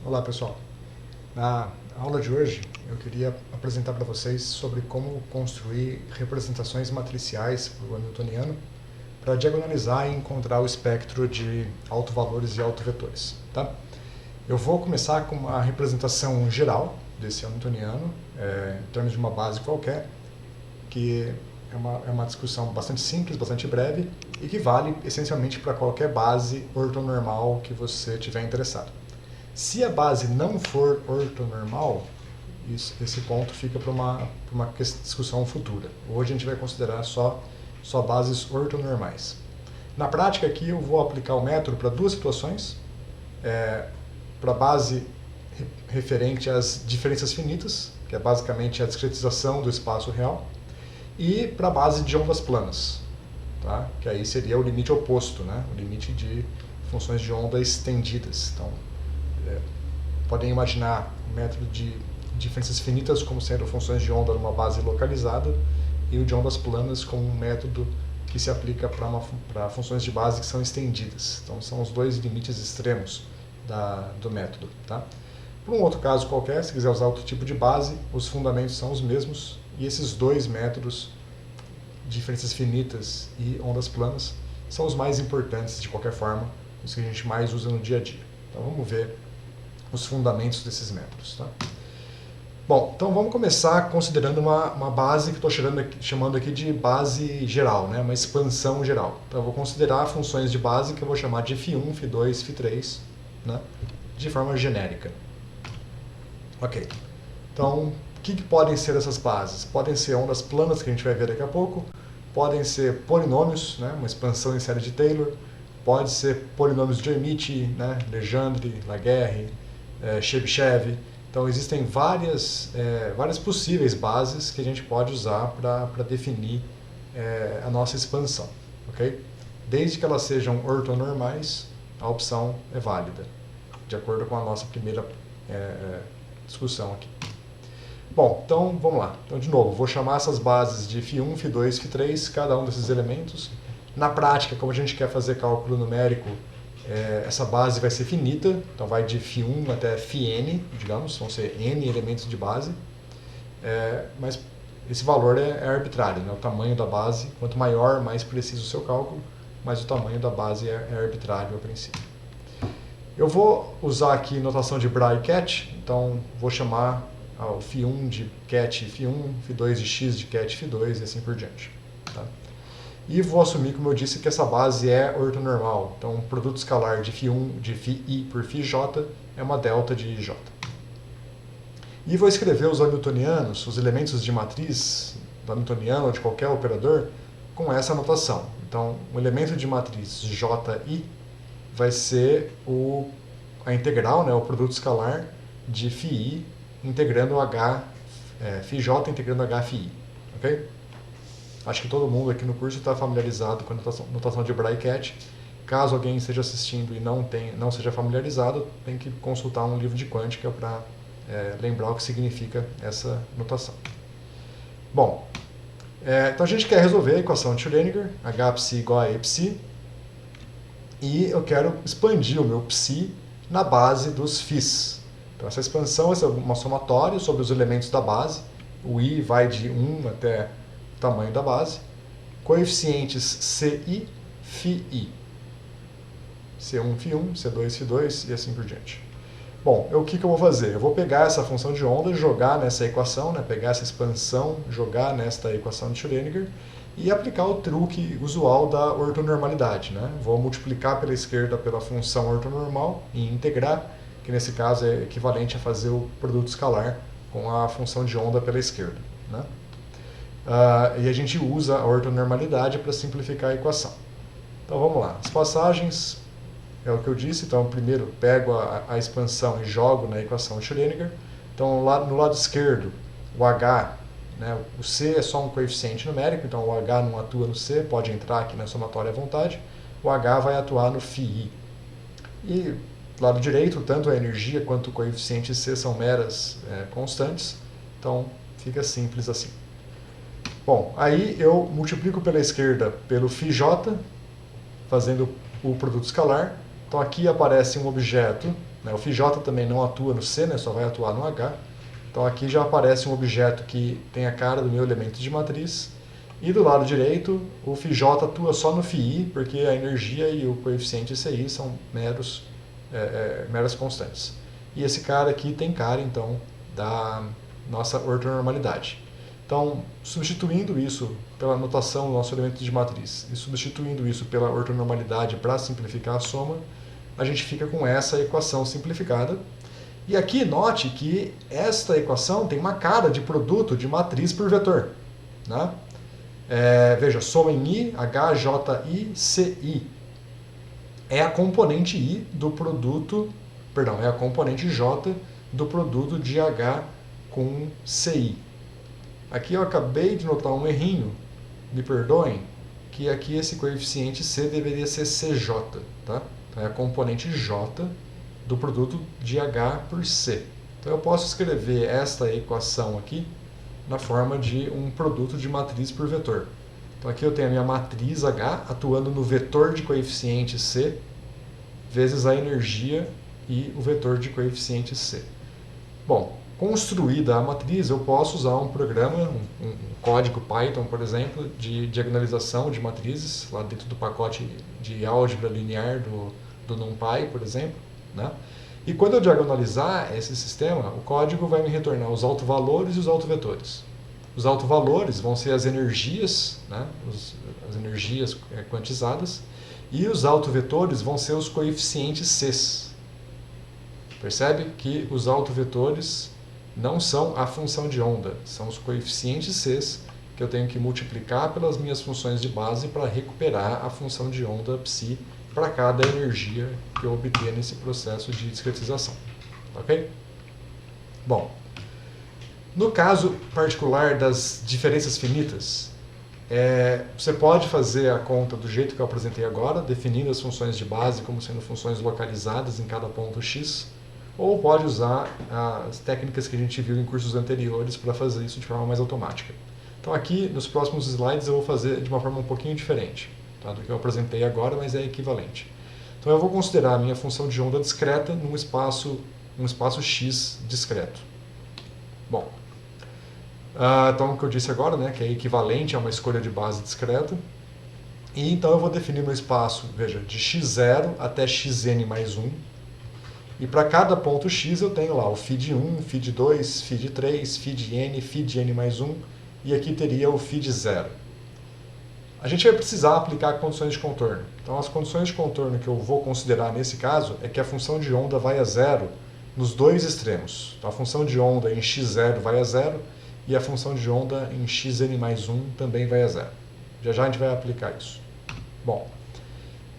Olá pessoal, na aula de hoje eu queria apresentar para vocês sobre como construir representações matriciais para o hamiltoniano para diagonalizar e encontrar o espectro de autovalores e autovetores. Tá? Eu vou começar com uma representação geral desse hamiltoniano, em termos de uma base qualquer, que é uma discussão bastante simples, bastante breve e que vale essencialmente para qualquer base ortonormal que você tiver interessado. Se a base não for ortonormal, esse ponto fica para uma discussão futura. Hoje a gente vai considerar só bases ortonormais. Na prática aqui eu vou aplicar o método para duas situações. Para a base referente às diferenças finitas, que é basicamente a discretização do espaço real, e para a base de ondas planas, tá? Que aí seria o limite oposto, né? O limite de funções de onda estendidas. Então, podem imaginar o método de diferenças finitas como sendo funções de onda numa base localizada e o de ondas planas como um método que se aplica para funções de base que são estendidas. Então, são os dois limites extremos do método. Tá? Para um outro caso qualquer, se quiser usar outro tipo de base, os fundamentos são os mesmos e esses dois métodos, diferenças finitas e ondas planas, são os mais importantes de qualquer forma, os que a gente mais usa no dia a dia. Então, vamos ver os fundamentos desses métodos. Tá? Bom, então vamos começar considerando uma base que estou chamando aqui de base geral, né? Uma expansão geral. Então eu vou considerar funções de base que eu vou chamar de φ1, φ2, φ3, né? De forma genérica. Ok. Então, o que podem ser essas bases? Podem ser ondas planas, que a gente vai ver daqui a pouco, podem ser polinômios, né? Uma expansão em série de Taylor, pode ser polinômios de Hermite, né? Legendre, Laguerre, Chebyshev. Então existem várias possíveis bases que a gente pode usar para definir a nossa expansão, ok? Desde que elas sejam ortonormais, a opção é válida, de acordo com a nossa primeira discussão aqui. Bom, então vamos lá. Então, de novo, vou chamar essas bases de φ1, φ2, φ3, cada um desses elementos. Na prática, como a gente quer fazer cálculo numérico, essa base vai ser finita, então vai de φ1 até φn, digamos, vão ser n elementos de base, mas esse valor é arbitrário, né? O tamanho da base, quanto maior, mais preciso o seu cálculo, mas o tamanho da base é arbitrário a princípio. Eu vou usar aqui notação de Bra e Ket, então vou chamar o φ1 de Ket φ1, φ2 de x de Ket φ2 e assim por diante. Tá? E vou assumir, como eu disse, que essa base é ortonormal. Então, o produto escalar de φ1 de φi por φj é uma delta de ij. E vou escrever os hamiltonianos, os elementos de matriz do hamiltoniano ou de qualquer operador, com essa notação. Então, o elemento de matriz ji vai ser a integral, né, o produto escalar de φi integrando h, φj integrando h φi. Ok? Acho que todo mundo aqui no curso está familiarizado com a notação de Bra e Ket. Caso alguém esteja assistindo e não seja familiarizado, tem que consultar um livro de quântica para lembrar o que significa essa notação. Bom, então a gente quer resolver a equação de Schrödinger, h_psi igual a e_psi, e eu quero expandir o meu psi na base dos φs. Então essa expansão vai ser uma somatória sobre os elementos da base. O i vai de 1 até tamanho da base, coeficientes ci, φi, c1, φ1, c2, φ2 e assim por diante. Bom, o que eu vou fazer? Eu vou pegar essa função de onda, jogar nessa equação, né, pegar essa expansão, jogar nesta equação de Schrödinger e aplicar o truque usual da ortonormalidade. Né? Vou multiplicar pela esquerda pela função ortonormal e integrar, que nesse caso é equivalente a fazer o produto escalar com a função de onda pela esquerda. Né? E a gente usa a ortonormalidade para simplificar a equação. Então vamos lá. As passagens é o que eu disse. Então primeiro pego a expansão e jogo na equação de Schrödinger. Então no lado esquerdo o h, né, o c é só um coeficiente numérico, então o h não atua no c, pode entrar aqui na somatória à vontade. O h vai atuar no φi. E do lado direito, tanto a energia quanto o coeficiente c são meras constantes. Então fica simples assim. Bom, aí eu multiplico pela esquerda pelo φj, fazendo o produto escalar, Então aqui aparece um objeto, né? O FJ também não atua no C, né? Só vai atuar no H. Então aqui já aparece um objeto que tem a cara do meu elemento de matriz. E do lado direito, o FJ atua só no FI, porque a energia e o coeficiente CI são meras constantes. E esse cara aqui tem cara, então, da nossa ortonormalidade. Então, substituindo isso pela notação do nosso elemento de matriz e substituindo isso pela ortonormalidade para simplificar a soma, a gente fica com essa equação simplificada. E aqui note que esta equação tem uma cara de produto de matriz por vetor, né? Veja, soma em I, H, J, I, C, I. É a componente I do produto, perdão, é a componente J do produto de H com CI. Aqui eu acabei de notar um errinho, me perdoem, que aqui esse coeficiente C deveria ser CJ, tá? Então é a componente J do produto de H por C. Então eu posso escrever esta equação aqui na forma de um produto de matriz por vetor. Então aqui eu tenho a minha matriz H atuando no vetor de coeficiente C vezes a energia e o vetor de coeficiente C. Bom, construída a matriz, eu posso usar um programa, um código Python, por exemplo, de diagonalização de matrizes, lá dentro do pacote de álgebra linear do NumPy, por exemplo, né? E quando eu diagonalizar esse sistema, o código vai me retornar os autovalores e os autovetores. Os autovalores vão ser as energias, né? As energias quantizadas, e os autovetores vão ser os coeficientes Cs. Percebe que os autovetores não são a função de onda, são os coeficientes Cs que eu tenho que multiplicar pelas minhas funções de base para recuperar a função de onda psi para cada energia que eu obter nesse processo de discretização. Ok? Bom, no caso particular das diferenças finitas, você pode fazer a conta do jeito que eu apresentei agora, definindo as funções de base como sendo funções localizadas em cada ponto x, ou pode usar as técnicas que a gente viu em cursos anteriores para fazer isso de forma mais automática. Então aqui, nos próximos slides, eu vou fazer de uma forma um pouquinho diferente, tá, do que eu apresentei agora, mas é equivalente. Então eu vou considerar a minha função de onda discreta num espaço x discreto. Bom, então o que eu disse agora, né, que é equivalente a uma escolha de base discreta. E então eu vou definir meu espaço, veja, de x0 até xn mais 1. E para cada ponto x eu tenho lá o φ de 1, φ de 2, φ de 3, φ de n mais 1, e aqui teria o φ de 0. A gente vai precisar aplicar condições de contorno. Então as condições de contorno que eu vou considerar nesse caso é que a função de onda vai a zero nos dois extremos. Então a função de onda em x0 vai a zero e a função de onda em xn mais 1 também vai a zero. Já já a gente vai aplicar isso. Bom,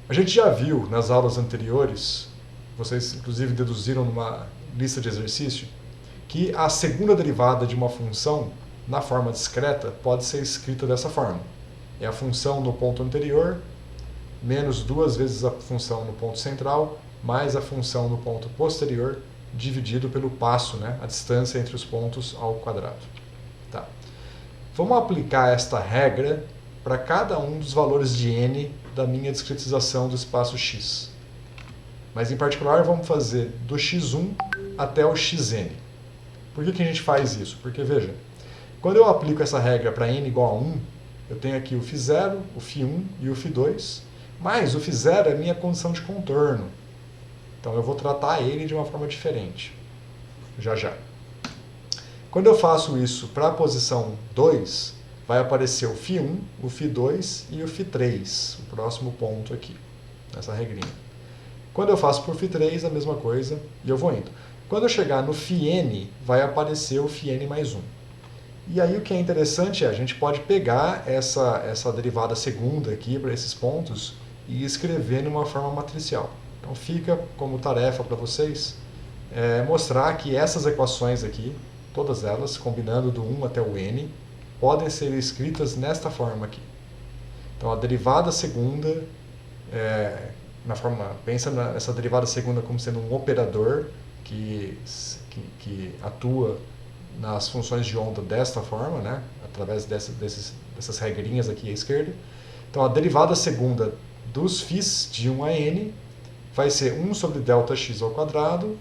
a gente já viu nas aulas anteriores, vocês inclusive deduziram numa lista de exercício, que a segunda derivada de uma função na forma discreta pode ser escrita dessa forma. É a função no ponto anterior, menos duas vezes a função no ponto central, mais a função no ponto posterior, dividido pelo passo, né, a distância entre os pontos ao quadrado. Tá. Vamos aplicar esta regra para cada um dos valores de n da minha discretização do espaço x. Mas em particular vamos fazer do x1 até o xn. Por que a gente faz isso? Porque veja, quando eu aplico essa regra para n igual a 1, eu tenho aqui o φ0, o φ1 e o φ2, mas o φ0 é a minha condição de contorno. Então eu vou tratar ele de uma forma diferente. Já já. Quando eu faço isso para a posição 2, vai aparecer o φ1, o φ2 e o φ3, o próximo ponto aqui, nessa regrinha. Quando eu faço por φ3, a mesma coisa, e eu vou indo. Quando eu chegar no φn, vai aparecer o φn mais 1. E aí o que é interessante é, a gente pode pegar essa derivada segunda aqui para esses pontos e escrever numa forma matricial. Então fica como tarefa para vocês mostrar que essas equações aqui, todas elas, combinando do 1 até o n, podem ser escritas nesta forma aqui. Então a derivada segunda, pensa nessa derivada segunda como sendo um operador que atua nas funções de onda desta forma, né, através dessas regrinhas aqui à esquerda. Então a derivada segunda dos φs de 1 a n vai ser 1 sobre ΔX ao quadrado,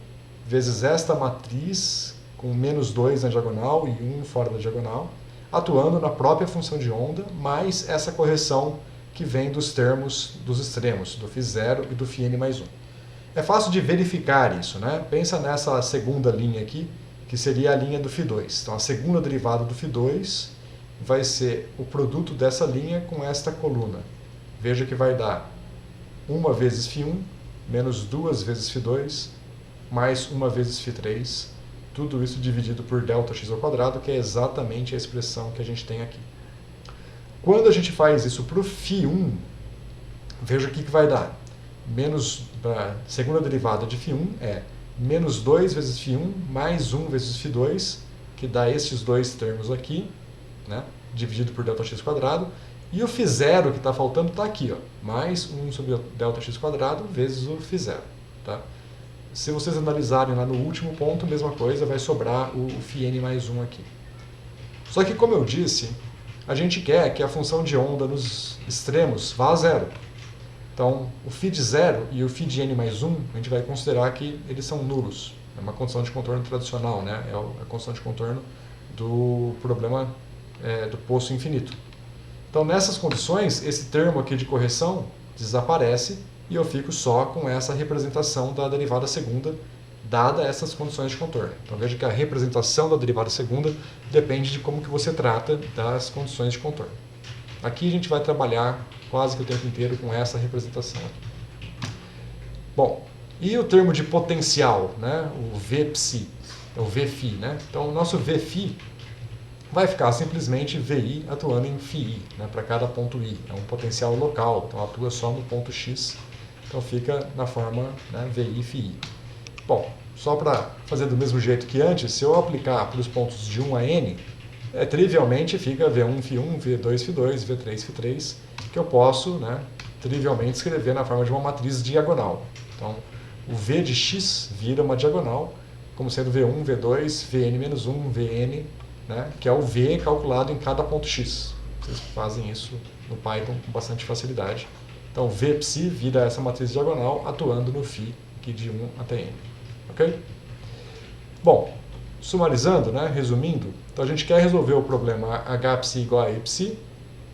vezes esta matriz, com menos 2 na diagonal e 1 fora da diagonal, atuando na própria função de onda, mais essa correção que vem dos termos dos extremos, do φ0 e do φn mais 1. É fácil de verificar isso, né? Pensa nessa segunda linha aqui, que seria a linha do φ2. Então, a segunda derivada do φ2 vai ser o produto dessa linha com esta coluna. Veja que vai dar 1 vezes φ1, menos 2 vezes φ2, mais 1 vezes φ3, tudo isso dividido por ΔX ao quadrado, que é exatamente a expressão que a gente tem aqui. Quando a gente faz isso para o φ1, veja o que vai dar. A segunda derivada de φ1 é menos 2 vezes φ1 mais 1 vezes φ2, que dá estes dois termos aqui, né, dividido por ΔX quadrado, e o φ0 que está faltando está aqui, ó, mais 1 sobre ΔX quadrado vezes o φ0. Tá? Se vocês analisarem lá no último ponto, mesma coisa, vai sobrar o φn mais 1 aqui. Só que, como eu disse, a gente quer que a função de onda nos extremos vá a zero. Então, o φ de 0 e o φ de n mais 1, a gente vai considerar que eles são nulos. É uma condição de contorno tradicional, né? É a condição de contorno do problema do poço infinito. Então, nessas condições, esse termo aqui de correção desaparece e eu fico só com essa representação da derivada segunda, dada essas condições de contorno. Então, veja que a representação da derivada segunda depende de como que você trata das condições de contorno. Aqui a gente vai trabalhar quase que o tempo inteiro com essa representação aqui. Bom, e o termo de potencial, né? O Vψ, o Vφ, né? Então, o nosso Vφ vai ficar simplesmente VI atuando em φI, né, para cada ponto I. É um potencial local, então atua só no ponto X. Então fica na forma, né, VI, φI. Bom, só para fazer do mesmo jeito que antes, se eu aplicar para os pontos de 1 a N, trivialmente fica V1, φ1, V2, φ2, V3, φ3, que eu posso, né, trivialmente escrever na forma de uma matriz diagonal. Então, o V de X vira uma diagonal, como sendo V1, V2, Vn-1, Vn, né, que é o V calculado em cada ponto X. Vocês fazem isso no Python com bastante facilidade. Então, Vψ vira essa matriz diagonal atuando no φ aqui de 1 até n. Ok? Bom, sumarizando, né, resumindo, então a gente quer resolver o problema Hψ igual a Eψ,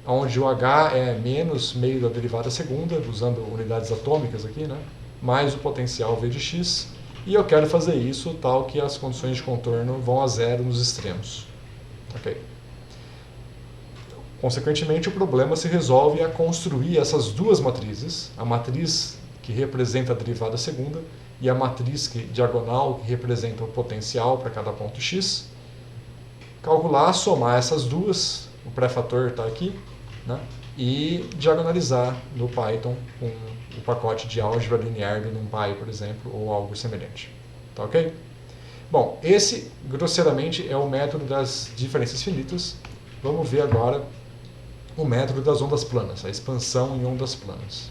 onde o H é menos meio da derivada segunda, usando unidades atômicas aqui, né, mais o potencial V de x, e eu quero fazer isso tal que as condições de contorno vão a zero nos extremos. Okay. Consequentemente, o problema se resolve a construir essas duas matrizes, a matriz que representa a derivada segunda e a matriz diagonal que representa o potencial para cada ponto x, calcular, somar essas duas, o pré-fator está aqui, né, e diagonalizar no Python com o pacote de álgebra linear do NumPy, por exemplo, ou algo semelhante. Tá ok? Bom, esse, grosseiramente, é o método das diferenças finitas. Vamos ver agora o método das ondas planas, a expansão em ondas planas.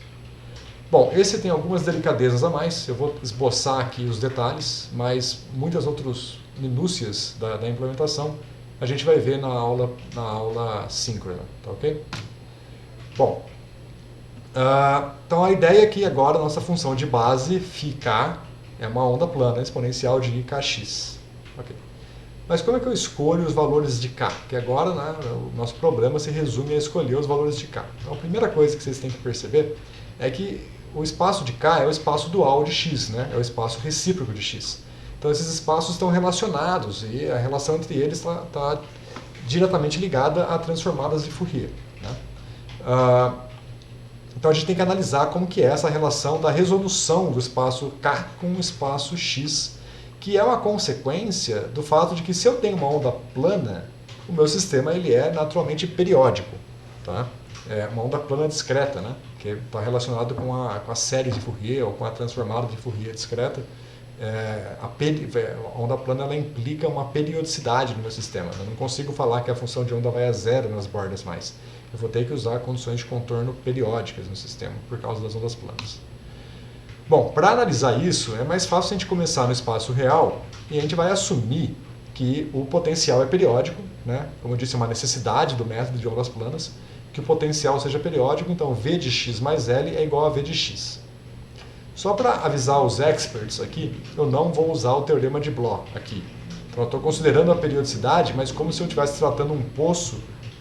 Bom, esse tem algumas delicadezas a mais, eu vou esboçar aqui os detalhes, mas muitas outras minúcias da implementação a gente vai ver na aula síncrona, tá ok? Bom, então a ideia é que agora a nossa função de base, φk, é uma onda plana exponencial de kx. Okay. Mas como é que eu escolho os valores de k? Porque agora, né, o nosso problema se resume a escolher os valores de k. Então a primeira coisa que vocês têm que perceber é que o espaço de k é o espaço dual de x, né? É o espaço recíproco de x. Então esses espaços estão relacionados e a relação entre eles está diretamente ligada a transformadas de Fourier. Né? Então a gente tem que analisar como que é essa relação da resolução do espaço K com o espaço X, que é uma consequência do fato de que se eu tenho uma onda plana, o meu sistema ele é naturalmente periódico. Tá? É uma onda plana discreta, né? Que está relacionado com a série de Fourier ou com a transformada de Fourier discreta. A onda plana ela implica uma periodicidade no meu sistema. Eu não consigo falar que a função de onda vai a zero nas bordas mais. Eu vou ter que usar condições de contorno periódicas no sistema, por causa das ondas planas. Bom, para analisar isso, é mais fácil a gente começar no espaço real e a gente vai assumir que o potencial é periódico, né? Como eu disse, é uma necessidade do método de ondas planas, que o potencial seja periódico, então V de x mais L é igual a V de x. Só para avisar os experts aqui, eu não vou usar o teorema de Bloch aqui. Então eu estou considerando a periodicidade, mas como se eu estivesse tratando um poço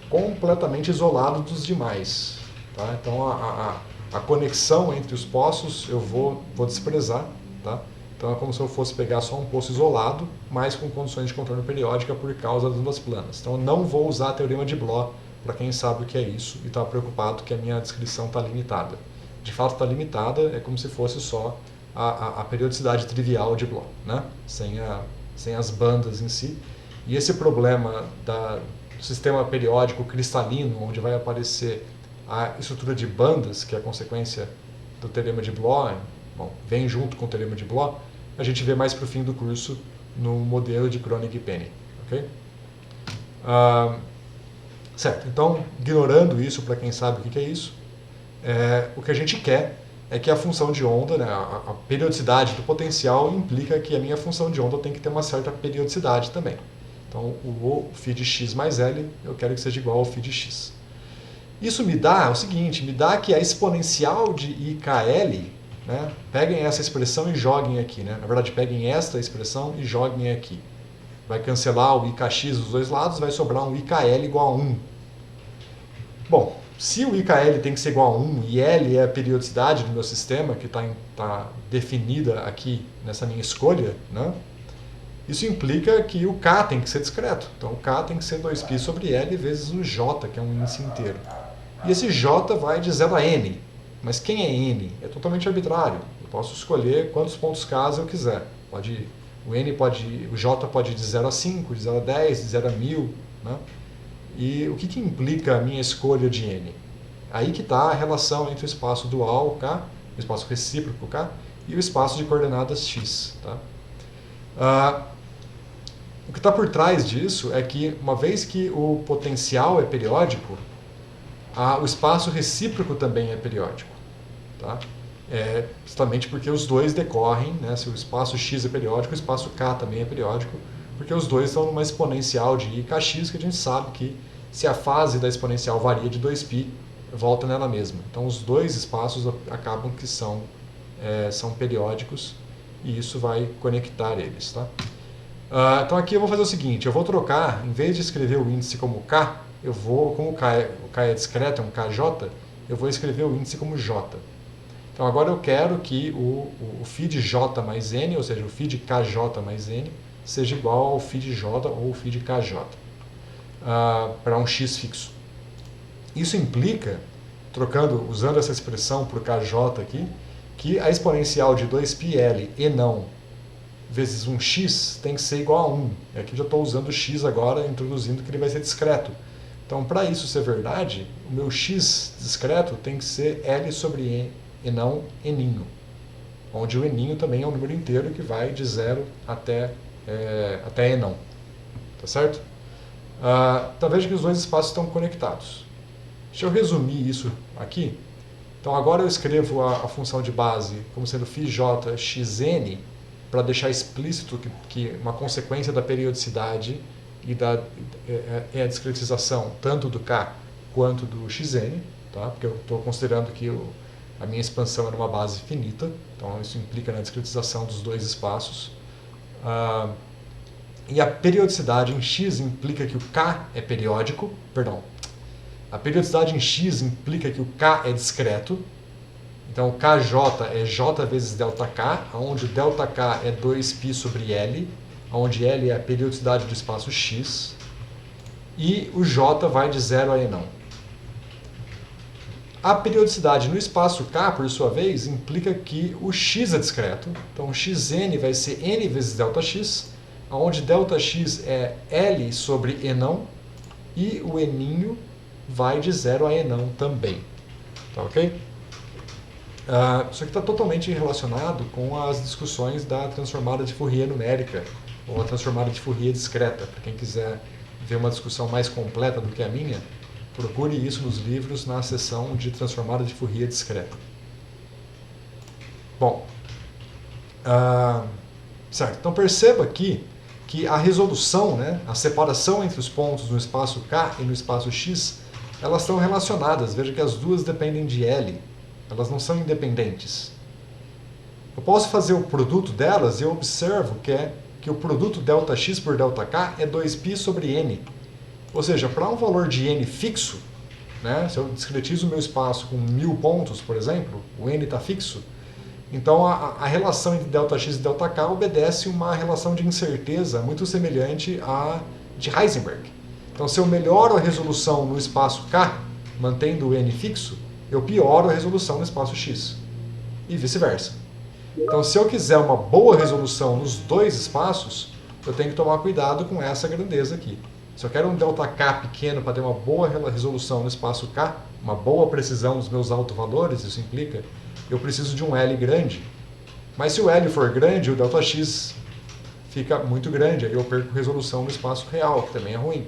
completamente isolado dos demais. Tá? Então a conexão entre os poços eu vou desprezar. Tá? Então é como se eu fosse pegar só um poço isolado, mas com condições de contorno periódica por causa das ondas planas. Então eu não vou usar o teorema de Bloch para quem sabe o que é isso e está preocupado que a minha descrição está limitada. De fato está limitada, é como se fosse só a periodicidade trivial de Bloch, né? sem as bandas em si. E esse problema do sistema periódico cristalino, onde vai aparecer a estrutura de bandas, que é a consequência do teorema de Bloch, bom, vem junto com o teorema de Bloch, a gente vê mais para o fim do curso no modelo de Kronig e Penny. Okay? Certo, então, ignorando isso, para quem sabe o que é isso, o que a gente quer é que a função de onda, né, a periodicidade do potencial implica que a minha função de onda tem que ter uma certa periodicidade também. Então, o φ de x mais L, eu quero que seja igual ao φ de x. Isso me dá o seguinte, me dá que a exponencial de IKL, né, peguem essa expressão e joguem aqui. Né? Na verdade, peguem esta expressão e joguem aqui. Vai cancelar o IKX dos dois lados, vai sobrar um IKL igual a 1. Bom, se o IKL tem que ser igual a 1 e L é a periodicidade do meu sistema, que está definida aqui nessa minha escolha, né? Isso implica que o K tem que ser discreto. Então o K tem que ser 2π sobre L vezes o J, que é um índice inteiro. E esse J vai de 0 a N. Mas quem é N? É totalmente arbitrário. Eu posso escolher quantos pontos K eu quiser. O J pode ir de 0 a 5, de 0 a 10, de 0 a 1000. Né? E o que implica a minha escolha de N? Aí que está a relação entre o espaço dual K, o espaço recíproco K, e o espaço de coordenadas x. Tá? O que está por trás disso é que, uma vez que o potencial é periódico, o espaço recíproco também é periódico. Tá? Justamente porque os dois decorrem, né? Se o espaço x é periódico, o espaço k também é periódico, porque os dois estão numa exponencial de ikx, que a gente sabe que se a fase da exponencial varia de 2π, volta nela mesma. Então os dois espaços acabam que são periódicos e isso vai conectar eles. Tá? Então aqui eu vou fazer o seguinte, eu vou trocar, em vez de escrever o índice como k, como o k é discreto, é um kj, eu vou escrever o índice como j. Então agora eu quero que o φ de j mais n, ou seja, o φ de kj mais n, seja igual ao φ de j ou o φ de kj, para um x fixo. Isso implica, usando essa expressão por kj aqui, que a exponencial de 2πl e não vezes um x tem que ser igual a 1. E aqui já estou usando o x agora, introduzindo que ele vai ser discreto. Então, para isso ser verdade, o meu x discreto tem que ser L sobre N e não N, onde o N também é um número inteiro que vai de 0 até E não. Tá certo? Então veja que os dois espaços estão conectados. Deixa eu resumir isso aqui. Então agora eu escrevo a função de base como sendo φj xn, para deixar explícito que uma consequência da periodicidade é a discretização tanto do k quanto do xn, tá? Porque eu estou considerando que a minha expansão era uma base finita, então isso implica na discretização dos dois espaços. E a periodicidade em x implica que o k é periódico, a periodicidade em x implica que o k é discreto, então o kj é j vezes ΔK, onde ΔK é 2π sobre L, onde L é a periodicidade do espaço x, e o j vai de 0 a E não. A periodicidade no espaço K, por sua vez, implica que o x é discreto, então o xn vai ser n vezes ΔX, onde ΔX é L sobre E não, e o Eninho vai de 0 a E não também. Tá ok? Isso aqui está totalmente relacionado com as discussões da transformada de Fourier numérica, ou a transformada de Fourier discreta. Para quem quiser ver uma discussão mais completa do que a minha, procure isso nos livros na seção de transformada de Fourier discreta. Bom, certo. Então perceba aqui que a resolução, né, a separação entre os pontos no espaço K e no espaço X, elas estão relacionadas. Veja que as duas dependem de L. Elas não são independentes. Eu posso fazer o produto delas e eu observo que o produto ΔX por ΔK é 2π sobre n. Ou seja, para um valor de n fixo, né, se eu discretizo o meu espaço com 1000 pontos, por exemplo, o n está fixo, então a relação entre ΔX e ΔK obedece uma relação de incerteza muito semelhante à de Heisenberg. Então, se eu melhoro a resolução no espaço K, mantendo o n fixo, eu pioro a resolução no espaço X. E vice-versa. Então, se eu quiser uma boa resolução nos dois espaços, eu tenho que tomar cuidado com essa grandeza aqui. Se eu quero um ΔK pequeno para ter uma boa resolução no espaço K, uma boa precisão nos meus autovalores, isso implica, eu preciso de um L grande. Mas se o L for grande, o ΔX fica muito grande, aí eu perco resolução no espaço real, que também é ruim.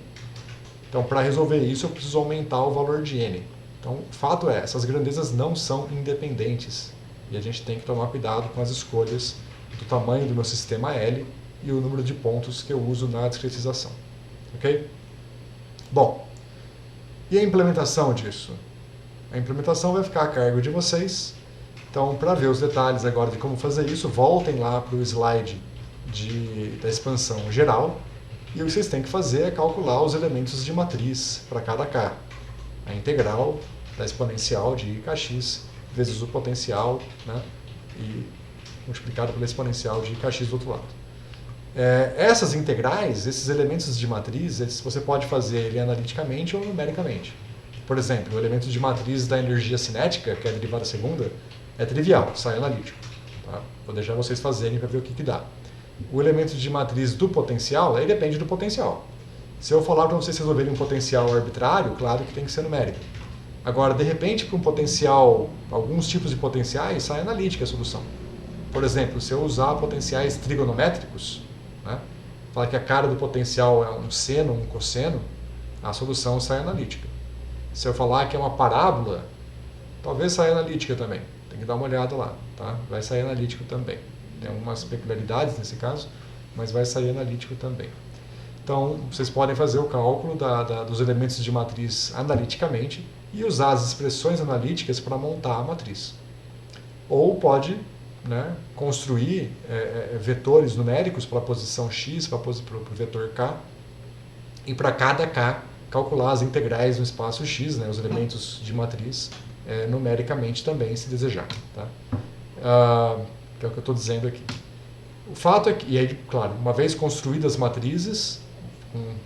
Então, para resolver isso, eu preciso aumentar o valor de n. Então, o fato é, essas grandezas não são independentes. E a gente tem que tomar cuidado com as escolhas do tamanho do meu sistema L e o número de pontos que eu uso na discretização. Ok? Bom, e a implementação disso? A implementação vai ficar a cargo de vocês. Então, para ver os detalhes agora de como fazer isso, voltem lá para o slide da expansão geral. E o que vocês têm que fazer é calcular os elementos de matriz para cada k. A integral da exponencial de kx vezes o potencial, né, e multiplicado pela exponencial de kx do outro lado. Essas integrais, esses elementos de matriz, você pode fazer ele analiticamente ou numericamente. Por exemplo, o elemento de matriz da energia cinética, que é a derivada segunda, é trivial, sai analítico. Tá? Vou deixar vocês fazerem para ver o que dá. O elemento de matriz do potencial, aí depende do potencial. Se eu falar para vocês resolverem um potencial arbitrário, claro que tem que ser numérico. Agora, de repente, para um potencial, alguns tipos de potenciais, sai analítica a solução. Por exemplo, se eu usar potenciais trigonométricos, né, falar que a cara do potencial é um seno, um cosseno, a solução sai analítica. Se eu falar que é uma parábola, talvez saia analítica também. Tem que dar uma olhada lá, tá? Vai sair analítico também. Tem algumas peculiaridades nesse caso, mas vai sair analítico também. Então, vocês podem fazer o cálculo dos elementos de matriz analiticamente e usar as expressões analíticas para montar a matriz. Ou pode, né, construir vetores numéricos para a posição x, para o vetor k, e para cada k calcular as integrais no espaço x, né, os elementos de matriz, numericamente também, se desejar. Tá? Que é o que eu estou dizendo aqui. O fato é que, e aí, claro, uma vez construídas as matrizes,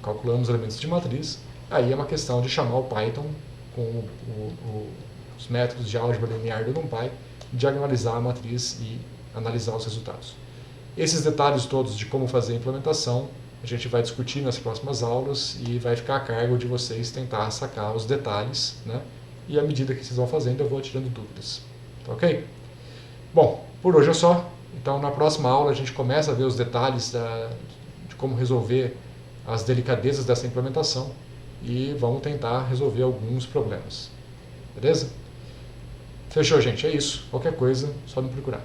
calculando os elementos de matriz, aí é uma questão de chamar o Python com os métodos de álgebra linear do NumPy, diagonalizar a matriz e analisar os resultados. Esses detalhes todos de como fazer a implementação, a gente vai discutir nas próximas aulas e vai ficar a cargo de vocês tentar sacar os detalhes, né? E à medida que vocês vão fazendo, eu vou tirando dúvidas. Tá ok? Bom, por hoje é só. Então, na próxima aula, a gente começa a ver os detalhes de como resolver as delicadezas dessa implementação e vamos tentar resolver alguns problemas. Beleza? Fechou, gente? É isso. Qualquer coisa, só me procurar.